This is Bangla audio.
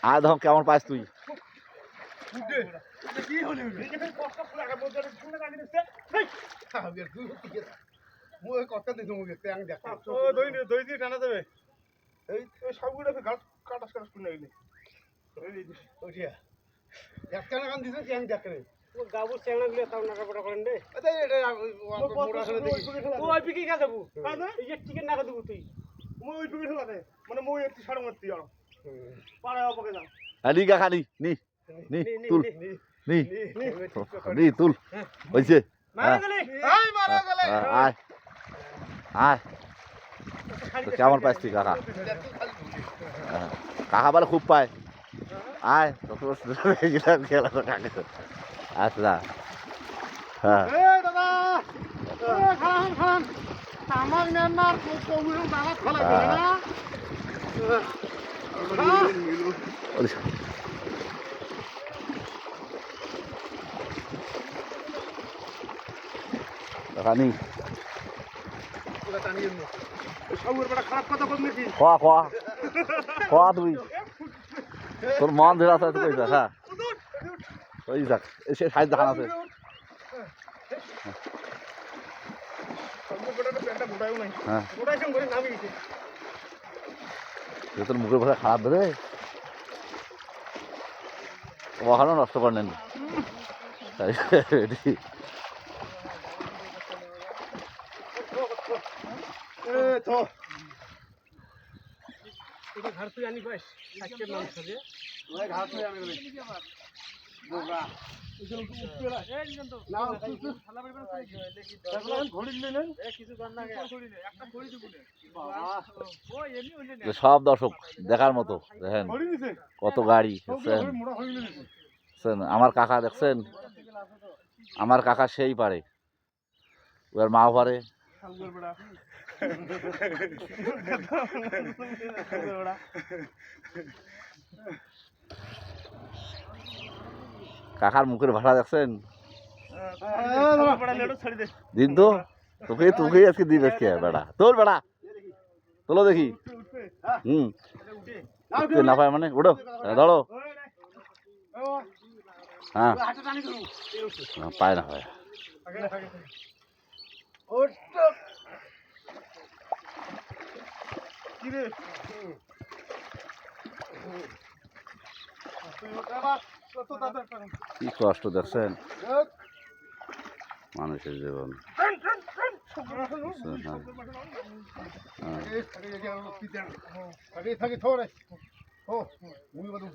আর দেখো কেমন পাইস তুই। গাবুর চ্যাংড়া গুলো তাও নাকা পড়া করেন রে ওই পিকে কা দেবো এই যে টিকেট নাকা দেবো তুই মই ওই পিকে ঠেলাতে মানে মই একটু সাড়ে মারতি আর পাড়া অপকে যাও নি কাকা নি নি নি তুল নি নি তুল হইছে মারা গেলে এই মারা গেলে আয় আয় তো কেমন পাইস তুই কাকা? কাকা বলে খুব পায়। আয় কত খেলা তো কাকে আচ্ছা হ্যাঁ দাদা খান খান আমার নেনার কবুল দাদা খোলা গেল না কানি খোয়া খোয়া খোয়া তুই তোর মন ধরে আছে তুই যা হ্যাঁ ওই যাক সে সাইড দেখান আছে হ্যাঁ তোর মুখের ভাষা খারাপ ধরে ওখানেও নষ্ট করেন ঘর তুই আনি পাইস সাইকেল মানুষ আছে ঘর তুই আনি সব দর্শক দেখার মতো দেখেন কত গাড়ি আমার কাকা দেখছেন আমার কাকা সেই পারে ওর মাও পারে কাকার মুখের ভাষা দেখছেন দিন তো তোকে তোকে আজকে দিবে কে বেড়া তোর বেড়া তোলো দেখি না পায় মানে ওঠো ধরো হ্যাঁ পায় না পায় কি কষ্ট দেখছেন মানুষের জীবন থাকি থোড়ে ও মুই বাদু